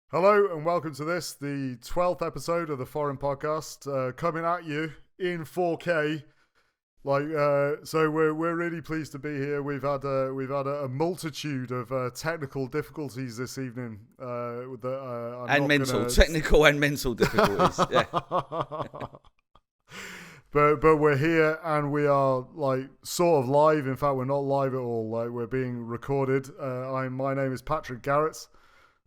Hello and welcome to this, the 12th episode of the Forrin Podcast, coming at you in 4K. So we're really pleased to be here. We've had a multitude of technical difficulties this evening. Technical and mental difficulties. Yeah. But we're here and we are sort of live. In fact, we're not live at all. We're being recorded. My name is Patrick Garrett.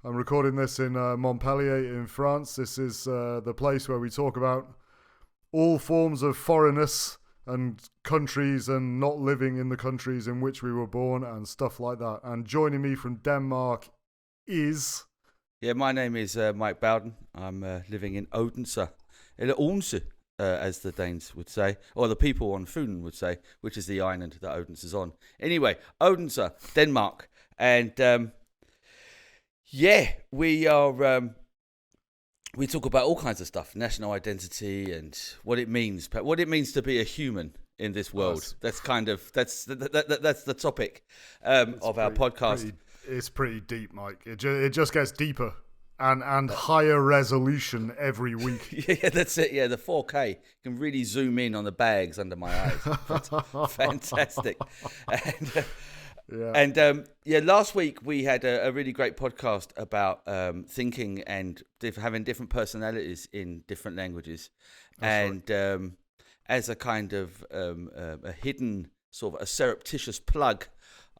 I'm recording this in Montpellier in France. This is the place where we talk about all forms of foreignness and countries and not living in the countries in which we were born and stuff like that. And joining me from Denmark is... Yeah, my name is Mike Bowden. I'm living in Odense, as the Danes would say, or the people on Funen would say, which is the island that Odense is on. Anyway, Odense, Denmark. And... we are. We talk about all kinds of stuff, national identity and what it means to be a human in this world. That's the topic of our podcast. It's pretty deep, Mike. It just gets deeper and higher resolution every week. Yeah, that's it. Yeah, the 4K, you can really zoom in on the bags under my eyes. Fantastic. And last week we had a really great podcast about thinking and having different personalities in different languages. That's right. As a kind of a hidden sort of a surreptitious plug,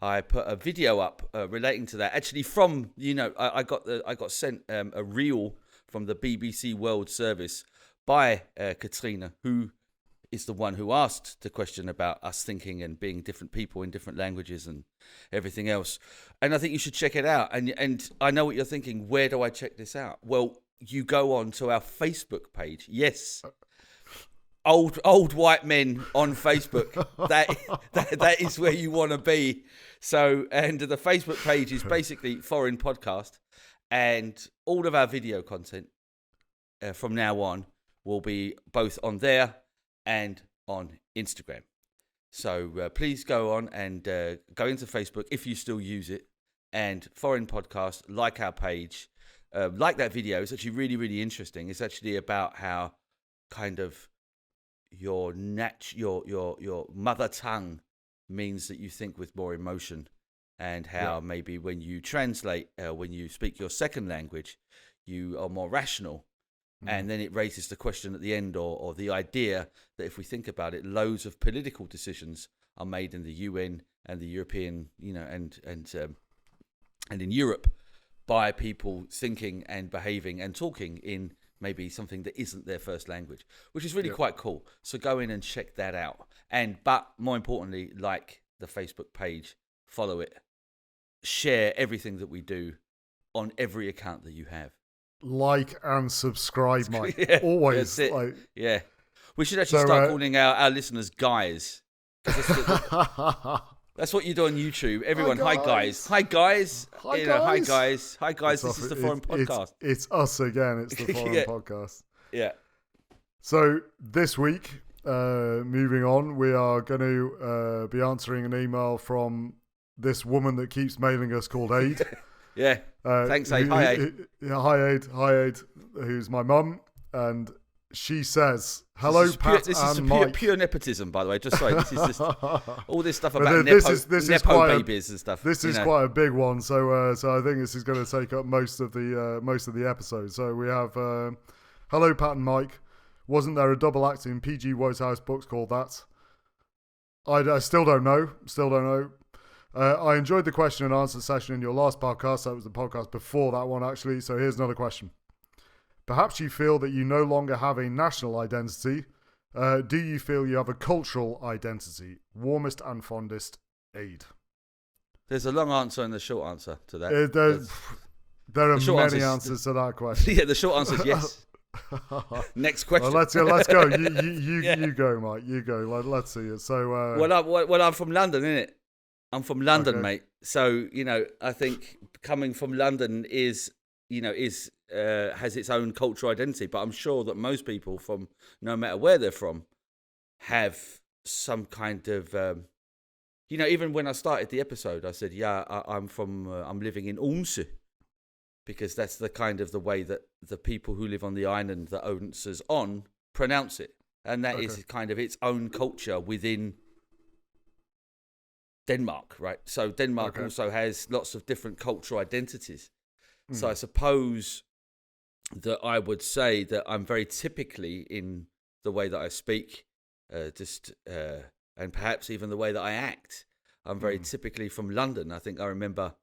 I put a video up relating to that. Actually, from I got sent a reel from the BBC World Service by Katrina, who is the one who asked the question about us thinking and being different people in different languages and everything else. And I think you should check it out. And I know what you're thinking. Where do I check this out? Well, you go on to our Facebook page. Yes. Old white men on Facebook. That is where you want to be. So, and the Facebook page is basically Forrin Podcast. And all of our video content from now on will be both on there and on Instagram. So please go on and go into Facebook if you still use it, and Forrin Podcast, like our page, like that video. It's actually really, really interesting. It's actually about how kind of your mother tongue means that you think with more emotion, and how maybe when you translate, when you speak your second language, you are more rational. And then it raises the question at the end, or the idea that if we think about it, loads of political decisions are made in the UN and the European, and in Europe by people thinking and behaving and talking in maybe something that isn't their first language, which is really quite cool. So go in and check that out. But more importantly, like the Facebook page, follow it, share everything that we do on every account that you have. Like and subscribe, Mike. Always. We should actually start calling our listeners guys. That's what you do on YouTube. Everyone, hi guys. Hi guys. Hi guys. Hi guys. This is the Forrin Podcast. It's us again. It's the Forrin Podcast. Yeah. So this week, moving on, we are going to be answering an email from this woman that keeps mailing us called Aid. Yeah. Thanks, Aid. Hi, Aid. Hi, Aid, who's my mum. And she says, hello, Pat and Mike. This is pure nepotism, by the way. Just sorry. This is just all this stuff about nepo babies and stuff. This is quite a big one. So I think this is going to take up most of the episode. So we have, hello, Pat and Mike. Wasn't there a double act in P.G. Wodehouse books called that? I still don't know. I enjoyed the question and answer session in your last podcast. That was the podcast before that one, actually. So here's another question. Perhaps you feel that you no longer have a national identity. Do you feel you have a cultural identity? Warmest and fondest, Aid. There's a long answer and a short answer to that. There are many answers to that question. Yeah, the short answer is yes. Next question. Well, let's go. You go, Mike. You go. Let's see it. So, I'm from London, innit? I'm from London, mate. So, I think coming from London is has its own cultural identity. But I'm sure that most people, from no matter where they're from, have some kind of, even when I started the episode, I said, I'm living in Odense. because that's the kind of the way that the people who live on the island that Odense's on pronounce it. And that is kind of its own culture within Denmark, right? So Denmark also has lots of different cultural identities. So I suppose that I would say that I'm very typically in the way that I speak, and perhaps even the way that I act. I'm very typically from London. I think I remember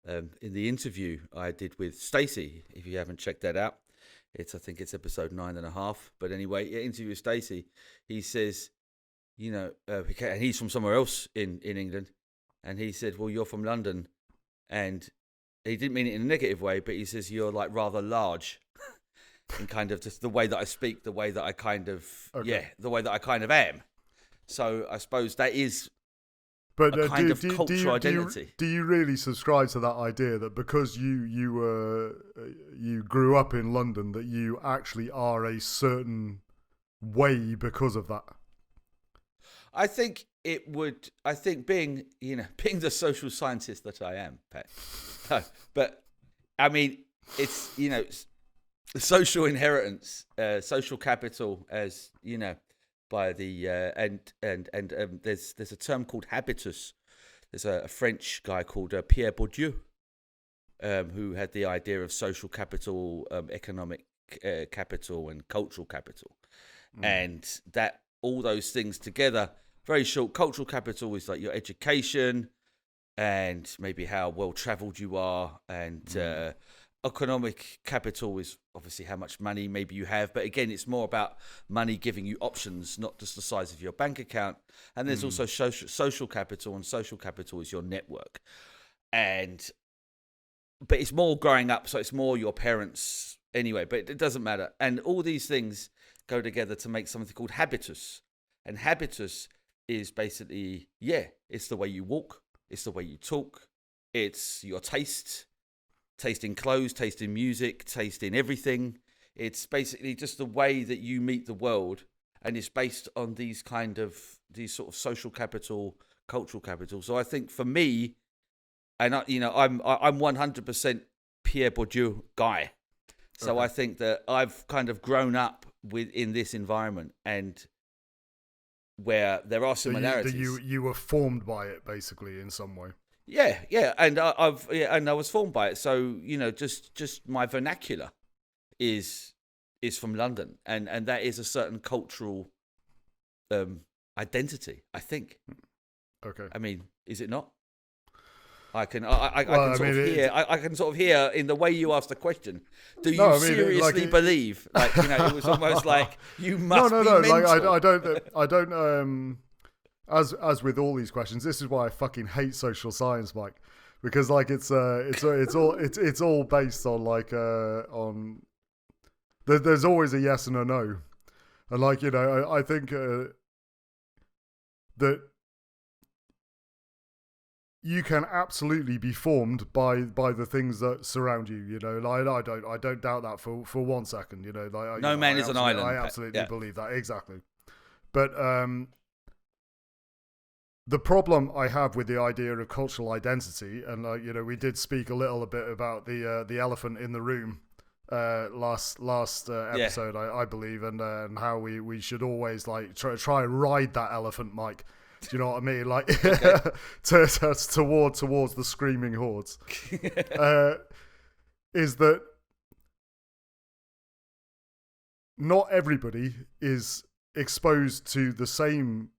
in the interview I did with Stacey, if you haven't checked that out, I think it's episode 9.5. But anyway, interview with Stacey, he says, and he's from somewhere else in England, and he said, well, you're from London, and he didn't mean it in a negative way, but he says you're like rather large, in kind of just the way that I speak, the way that I kind of, the way that I kind of am. So I suppose that is a kind of cultural identity. Do you really subscribe to that idea that because you grew up in London, that you actually are a certain way because of that? I think it would. I think being the social scientist that I am, Pat. No, but I mean, it's social inheritance, social capital, as by the there's a term called habitus. There's a French guy called Pierre Bourdieu, who had the idea of social capital, economic capital, and cultural capital, and that all those things together. Very short. Cultural capital is like your education, and maybe how well travelled you are, and economic capital is obviously how much money maybe you have, but again, it's more about money giving you options, not just the size of your bank account. And there's also social capital, and social capital is your network. But it's more growing up, so it's more your parents anyway, but it doesn't matter. And all these things go together to make something called habitus. And habitus is basically, it's the way you walk, it's the way you talk, it's your taste in clothes, taste in music, taste in everything. It's basically just the way that you meet the world, and it's based on these sort of social capital, cultural capital. So I think for me, and I'm 100% Pierre Bourdieu guy. So I think that I've kind of grown up in this environment, and where there are similarities. So you were formed by it basically in some way. Yeah, and I was formed by it. So just my vernacular is from London, and that is a certain cultural identity, I think. Okay. I mean, is it not? I can sort of hear in the way you asked the question. Do you seriously believe? It was almost like you must be mental. Like I don't. As with all these questions, this is why I fucking hate social science, Mike, because like it's all based on on. There's always a yes and a no, and I think that you can absolutely be formed by the things that surround you. I don't doubt that for 1 second. No man is an island. I absolutely believe that, exactly. But the problem I have with the idea of cultural identity, and we did speak a little bit about the elephant in the room last episode, I believe, and how we should always try and ride that elephant, Mike. Do you know what I mean? Towards the screaming hordes. Is that not everybody is exposed to the same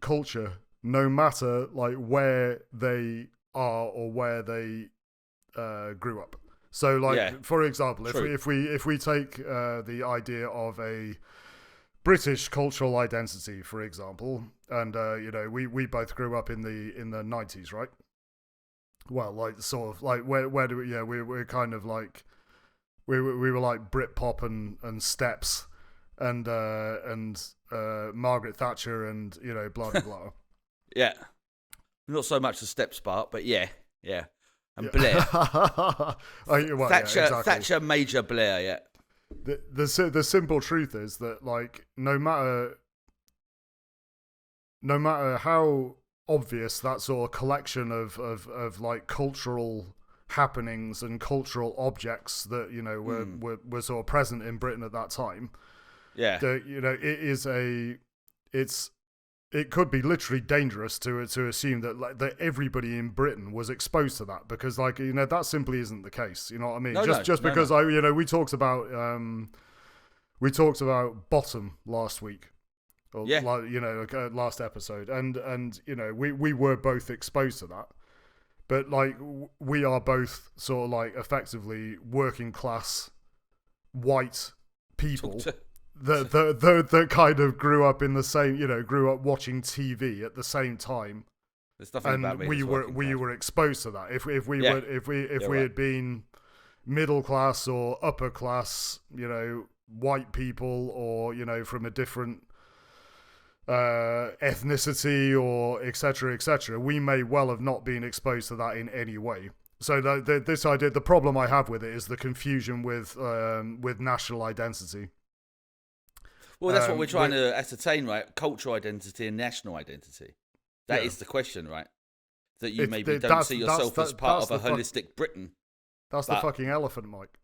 culture, no matter where they are or where they grew up. So, for example, if we take the idea of a British cultural identity, for example, and we both grew up in the 90s, right? Well, where do we're kind of we were like Britpop and Steps and Margaret Thatcher and blah blah blah. Yeah, not so much the Steps part, but yeah, and Blair. Thatcher, Major Blair, yeah. The simple truth is that no matter how obvious that sort of collection of cultural happenings and cultural objects that were sort of present in Britain at that time. Yeah, it could be literally dangerous to assume that that everybody in Britain was exposed to that, because that simply isn't the case. You know what I mean? Because we talked about bottom last week. Or, last episode, and we were both exposed to that, but we are both sort of effectively working class white people that kind of grew up in the same, grew up watching TV at the same time, and we were exposed to that. If we had been middle class or upper class, white people, or from a different ethnicity or etc., we may well have not been exposed to that in any way. So this idea, the problem I have with it is the confusion with national identity. Well, that's what we're trying to ascertain, right? Cultural identity and national identity. That is the question, right? That you maybe don't see yourself as part of a holistic Britain. That's the fucking elephant, Mike.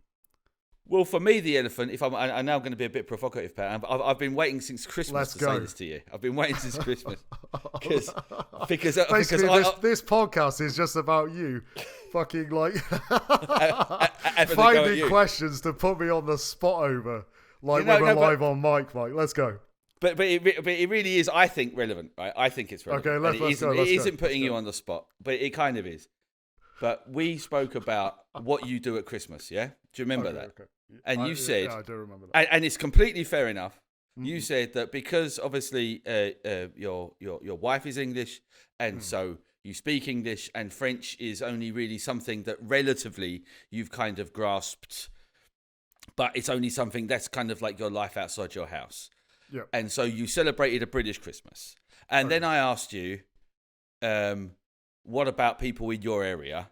Well, for me, the elephant, I'm now going to be a bit provocative, Pat. I've been waiting since Christmas say this to you. I've been waiting since Christmas. because this podcast is just about you fucking finding questions to put me on the spot over. When we're live on mic, Mike. Let's go. But it really is, I think, relevant, right? I think it's relevant. Okay, let's go. It isn't putting you on the spot, but it kind of is. But we spoke about what you do at Christmas, yeah? Do you remember that? Okay. And you said... Yeah, I do remember that. And it's completely fair enough. Mm-hmm. You said that because, obviously, your wife is English, and so you speak English, and French is only really something that relatively you've kind of grasped, but it's only something that's kind of like your life outside your house. Yeah. And so you celebrated a British Christmas. And then I asked you, what about people in your area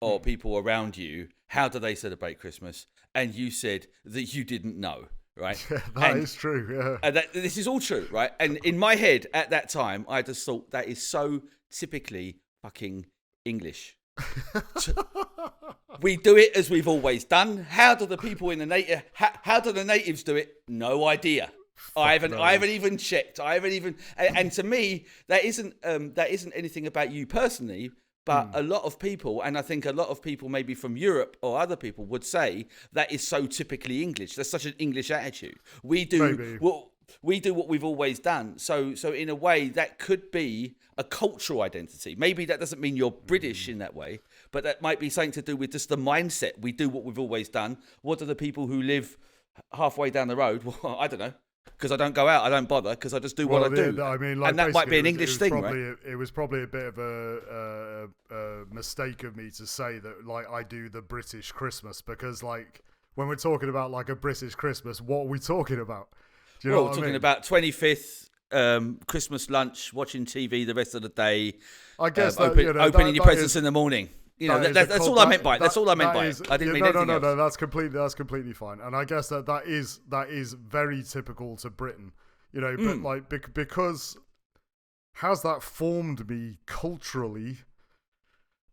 or people around you? How do they celebrate Christmas? And you said that you didn't know, right? Yeah, that is true, yeah. And this is all true, right? And in my head at that time, I just thought that is so typically fucking English. We do it as we've always done. How do the people in the how do the natives do it? No idea. I haven't even checked. And to me, that isn't anything about you personally, but a lot of people, and I think a lot of people maybe from Europe or other people would say that is so typically English. That's such an English attitude. We do what we've always done. So in a way, that could be a cultural identity. Maybe that doesn't mean you're British in that way, but that might be something to do with just the mindset. We do what we've always done. What do the people who live halfway down the road? Well, I don't know. Because I don't go out, I don't bother, because I just do what I do. I mean, and that might be an English thing, right? It was probably a bit of a mistake of me to say that, I do the British Christmas, because, when we're talking about, a British Christmas, what are we talking about? Do you know what I mean? We're talking about 25th, Christmas lunch, watching TV the rest of the day. I guess opening your presents in the morning. That's all I meant by it. That's all I meant by it. I didn't mean anything else. No, that's completely fine. And I guess that is very typical to Britain, but because how's that formed me culturally?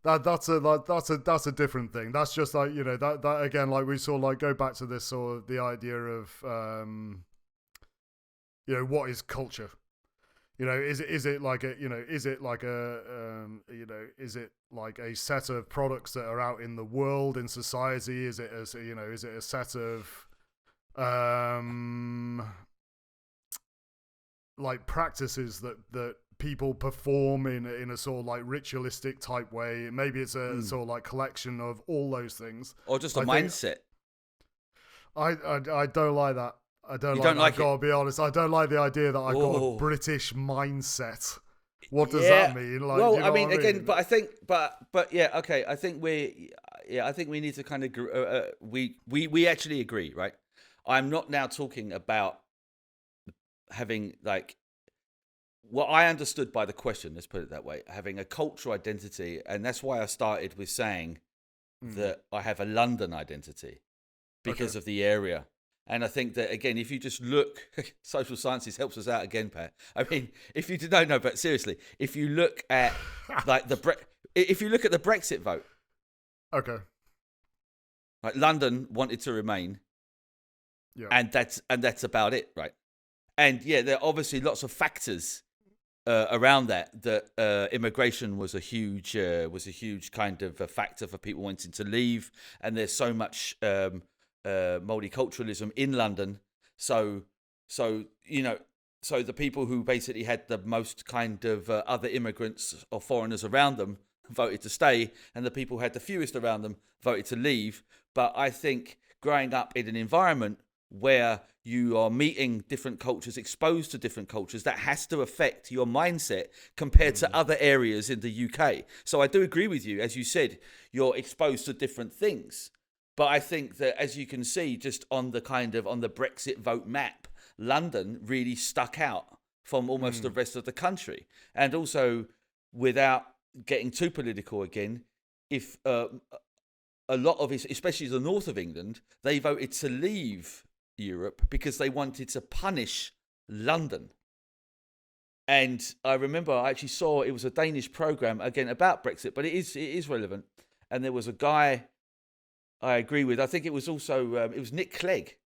That's a different thing. That's just that again, we saw go back to this sort of the idea of what is culture? Is it like a set of products that are out in the world, in society? Is it a set of practices that people perform in a sort of ritualistic type way? Maybe it's a sort of collection of all those things, or just a mindset. I don't like that. I don't like it. I've got to be honest. I don't like the idea that I've got a British mindset. What does that mean? I mean, again, but I think, but yeah, okay. I think we need to kind of we actually agree, right? I'm not now talking about having what I understood by the question. Let's put it that way: having a cultural identity, and that's why I started with saying that I have a London identity because of the area. And I think that, again, if you just look, social sciences helps us out again, Pat. I mean, if you no, but seriously, if you look at if you look at the Brexit vote, Okay. Like London wanted to remain, Yeah. and that's about it, right? And yeah, there are obviously lots of factors around that immigration was a huge kind of a factor for people wanting to leave, and there's so much multiculturalism in London, so the people who basically had the most kind of other immigrants or foreigners around them voted to stay, and the people who had the fewest around them voted to leave. But I think growing up in an environment where you are meeting different cultures, exposed to different cultures, that has to affect your mindset compared to other areas in the UK. So I do agree with you. As you said, you're exposed to different things. But I think that, as you can see, just on the Brexit vote map, London really stuck out from almost the rest of the country. And also, without getting too political again, if a lot of it, especially the north of England, they voted to leave Europe because they wanted to punish London. And I remember I actually saw, it was a Danish program again about Brexit, but it is relevant. And there was a guy I agree with. I think it was also it was Nick Clegg,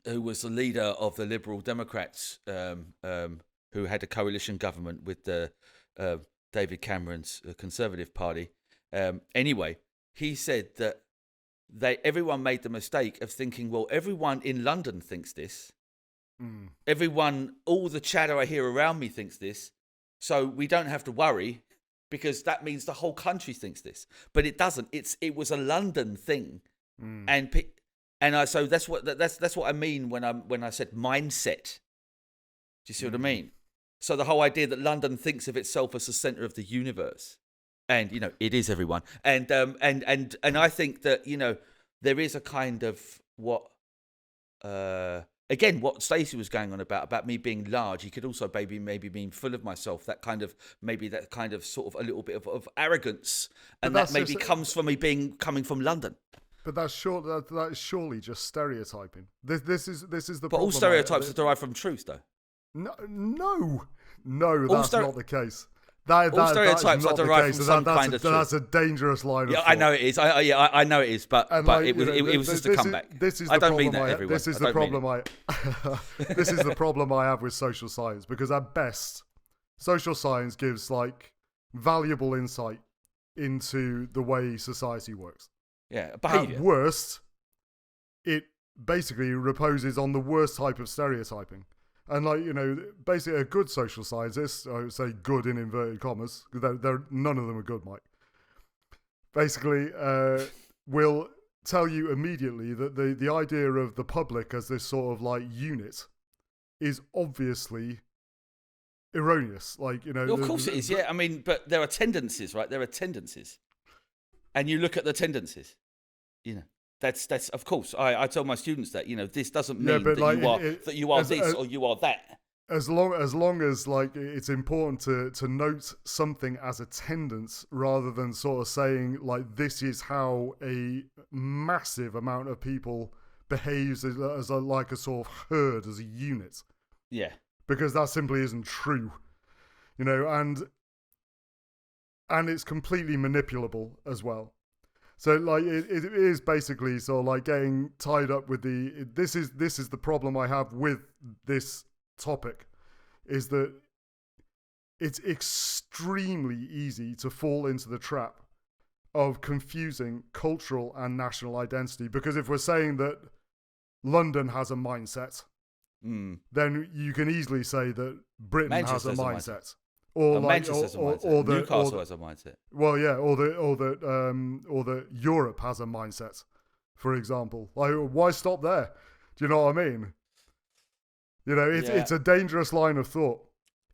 who was the leader of the Liberal Democrats, who had a coalition government with the David Cameron's Conservative Party. Anyway, he said that everyone made the mistake of thinking, well, everyone in London thinks this. Everyone, all the chatter I hear around me thinks this. So we don't have to worry, because that means the whole country thinks this. But it doesn't. It was a London thing. So that's what I mean when I said mindset. Do you see what I mean? So the whole idea that London thinks of itself as the center of the universe. And, it is everyone. And I think that, there is a kind of what Stacey was going on about me being large. He could also maybe being full of myself, that kind of sort of a little bit of arrogance. And that maybe comes from me coming from London. But that's surely just stereotyping. This is the problem. But all stereotypes are derived from truth, though. No, that's not the case. All stereotypes are derived from some kind of truth. That's a dangerous line of thought. I know it is. I know it is. But it was just a comeback. I don't mean that, everyone. This is the problem this is the problem I have with social science, because at best, social science gives valuable insight into the way society works. Yeah, behavior. At worst, it basically reposes on the worst type of stereotyping. And basically a good social scientist, I would say good in inverted commas, because none of them are good, Mike, basically will tell you immediately that the idea of the public as this sort of unit is obviously erroneous. Of course it is, yeah. I mean, but there are tendencies, right? There are tendencies. And you look at the tendencies, That's of course. I tell my students that this doesn't mean that you are this or you are that. As long as it's important to note something as a tendance, rather than sort of saying this is how a massive amount of people behaves as a sort of herd, as a unit. Yeah. Because that simply isn't true, and it's completely manipulable as well. So it is basically sort of getting tied up with this is the problem I have with this topic, is that it's extremely easy to fall into the trap of confusing cultural and national identity. Because if we're saying that London has a mindset, then you can easily say that Britain Manchester has a mindset. Manchester has a mindset. Newcastle has a mindset. Well, yeah, or that Europe has a mindset, for example. Why stop there? Do you know what I mean? It's a dangerous line of thought.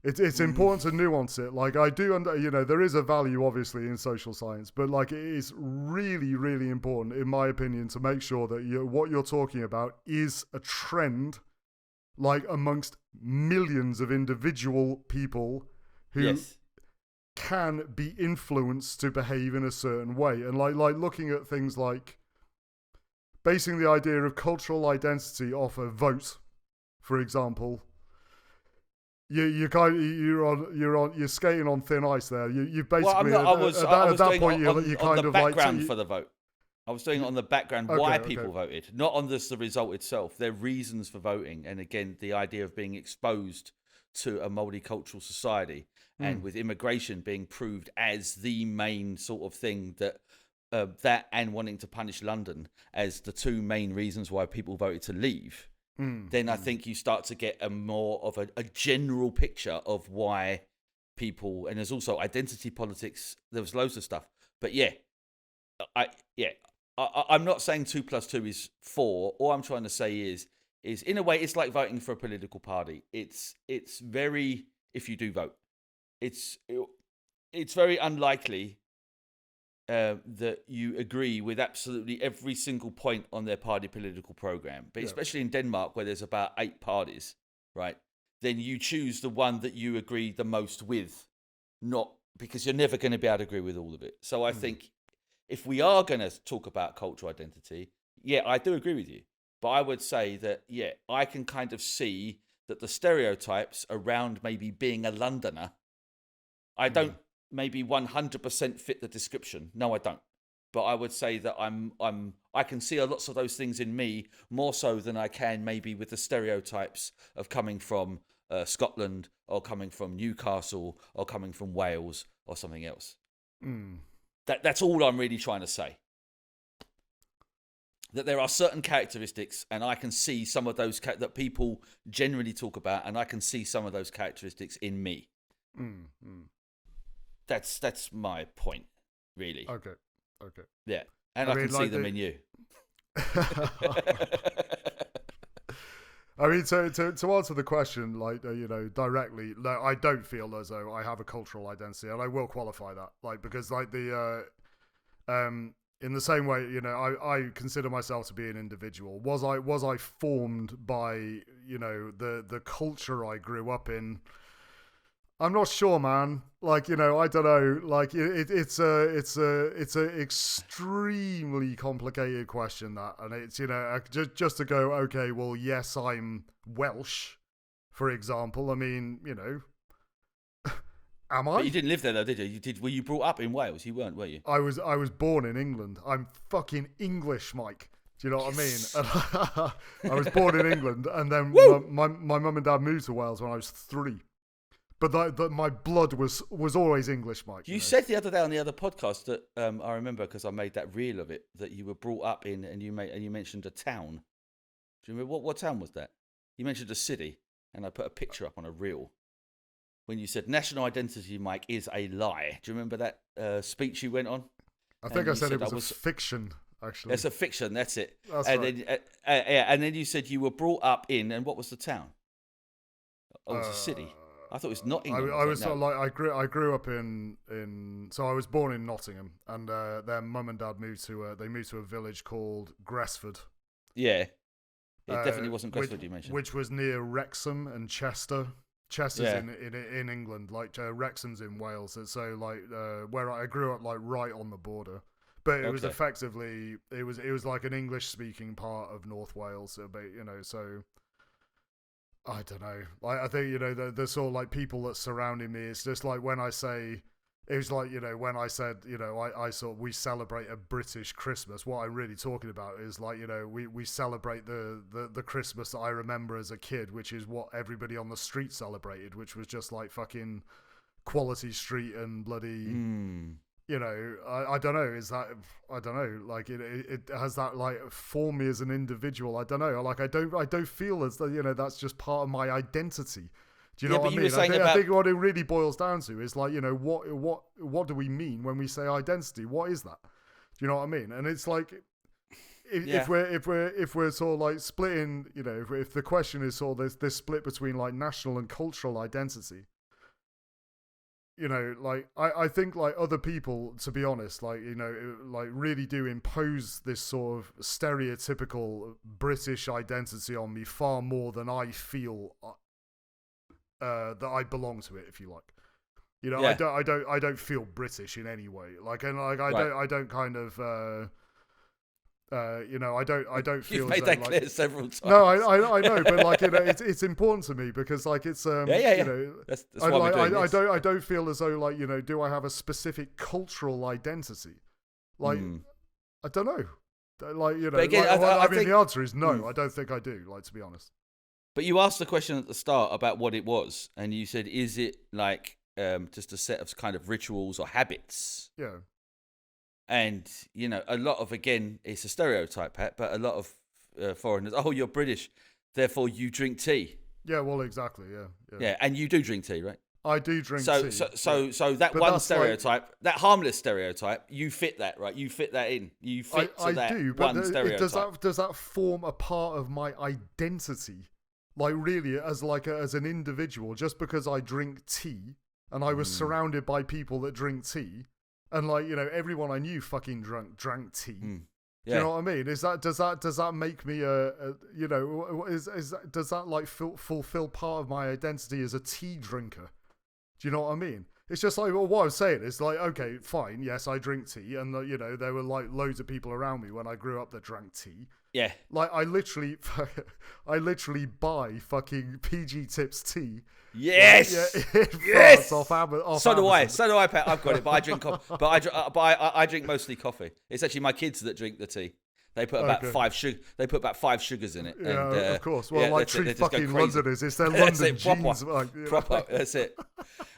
It's important to nuance it. I do, there is a value obviously in social science, but it is really, really important, in my opinion, to make sure that what you're talking about is a trend, amongst millions of individual people who can be influenced to behave in a certain way. And looking at things basing the idea of cultural identity off a vote, for example, you're skating on thin ice there. You basically Well, I was at that doing point on you on kind the of like background for the vote. I was doing it on the background why okay. people voted, not on the result itself. Their reasons for voting, and again, the idea of being exposed to a multicultural society, and with immigration being proved as the main sort of thing that that and wanting to punish London as the two main reasons why people voted to leave. Then I think you start to get a more of a general picture of why people, and there's also identity politics. There was loads of stuff, but I'm not saying 2 + 2 is 4. All I'm trying to say is in a way it's like voting for a political party. It's very, if you do vote, it's very unlikely that you agree with absolutely every single point on their party political program. But especially in Denmark, where there's about 8 parties, right? Then you choose the one that you agree the most with, not because you're never going to be able to agree with all of it. So I think if we are going to talk about cultural identity, I do agree with you. But I would say that, I can kind of see that the stereotypes around maybe being a Londoner, I don't maybe 100% fit the description. No, I don't. But I would say that I can see lots of those things in me more so than I can maybe with the stereotypes of coming from Scotland or coming from Newcastle or coming from Wales or something else. That's all I'm really trying to say. That there are certain characteristics, and I can see some of those that people generally talk about, and I can see some of those characteristics in me. That's my point, really. Okay. Yeah, and I can see them in you. I mean, to answer the question, like directly, no, I don't feel as though I have a cultural identity, and I will qualify that, because in the same way, I consider myself to be an individual. Was I formed by the culture I grew up in? I'm not sure, man. I don't know. It's a extremely complicated question, that, and it's just to go, okay, well, yes, I'm Welsh, for example. I mean, am I? But you didn't live there though, did you? Were you brought up in Wales? You weren't, were you? I was born in England. I'm fucking English, Mike. Do you know what I mean? I was born in England, and then my mum and dad moved to Wales when I was 3. But my blood was always English, Mike. You said the other day on the other podcast that I remember, because I made that reel of it, that you were brought up in, and you mentioned a town. Do you remember what town was that? You mentioned a city, and I put a picture up on a reel. When you said national identity, Mike, is a lie. Do you remember that speech you went on? I think I said it was a fiction. Actually, it's a fiction. That's it. That's and right. Then, and then you said you were brought up in, and what was the town? Oh, it was a city. I thought it was Nottingham. I grew up in so I was born in Nottingham, and then mum and dad moved to a village called Gresford. Yeah, it definitely wasn't Gresford you mentioned, which was near Wrexham and Chester. Chester's in England, Wrexham's in Wales. So where I grew up, right on the border. But it was effectively it was like an English speaking part of North Wales. So I don't know. I think the sort of people that surrounding me. It's just when I say, it was when I said I sort of, we celebrate a British Christmas. What I'm really talking about is we celebrate the Christmas that I remember as a kid, which is what everybody on the street celebrated, which was just fucking Quality Street and bloody. I don't know. Is that, I don't know. It has that form me as an individual. I don't know. I don't feel as though that's just part of my identity. Do you know what I mean? I think what it really boils down to is what do we mean when we say identity? What is that? Do you know what I mean? And it's if we're sort of splitting, if the question is sort of this split between national and cultural identity. I think other people, to be honest, really do impose this sort of stereotypical British identity on me far more than I feel that I belong to it, if you like. I don't feel British in any way. I don't kind of You know, I don't feel You've made as that though, clear several times. No, I know, but like, you know, it's important to me because like it's Yeah. you know, That's why we're doing this. I don't feel as though like, you know, do I have a specific cultural identity? Like I don't know. Like, you know, again, I mean think, the answer is no. I don't think I do. Like, to be honest. But you asked the question at the start about what it was, and you said, "Is it like just a set of kind of rituals or habits?" Yeah. And, you know, a lot of, again, it's a stereotype, Pat, but a lot of foreigners, oh, you're British, therefore you drink tea. Yeah, well, exactly, Yeah, and you do drink tea, right? I do drink tea. So that but one stereotype, like, that harmless stereotype, you fit that, right? You fit that in. You fit to that do, but one stereotype. Does that form a part of my identity? Like, really, as an individual, just because I drink tea and I was surrounded by people that drink tea, and like, you know, everyone I knew fucking drank tea. Yeah. Do you know what I mean? Does that make me you know, does that like fulfill part of my identity as a tea drinker? Do you know what I mean? It's just like, well, what I'm saying is like, okay, fine, yes, I drink tea, and you know, there were like loads of people around me when I grew up that drank tea. Yeah. Like, I literally buy fucking PG Tips tea. Yes. Yes. Off so do Amazon. I, Pat. I've got it, but I drink coffee. I drink mostly coffee. It's actually my kids that drink the tea. They put about five sugars in it. Yeah, and, of course. Well, like true fucking Londoners, it's their London genes. Proper. That's it.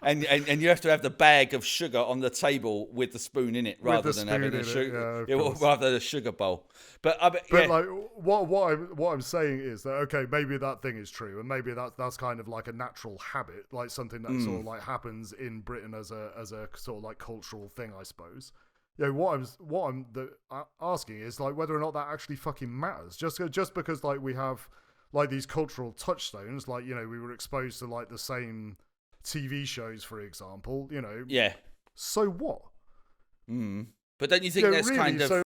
And you have to have the bag of sugar on the table with the spoon in it, rather than having a sugar, rather than a sugar bowl. But like what I'm saying is that, okay, maybe that thing is true, and maybe that's kind of like a natural habit, like something that sort of like happens in Britain as a sort of like cultural thing, I suppose. You know, what I'm asking is like whether or not that actually fucking matters. Just because like we have like these cultural touchstones, like, you know, we were exposed to like the same TV shows, for example. You know. Yeah. So what? But don't you think that's really, kind of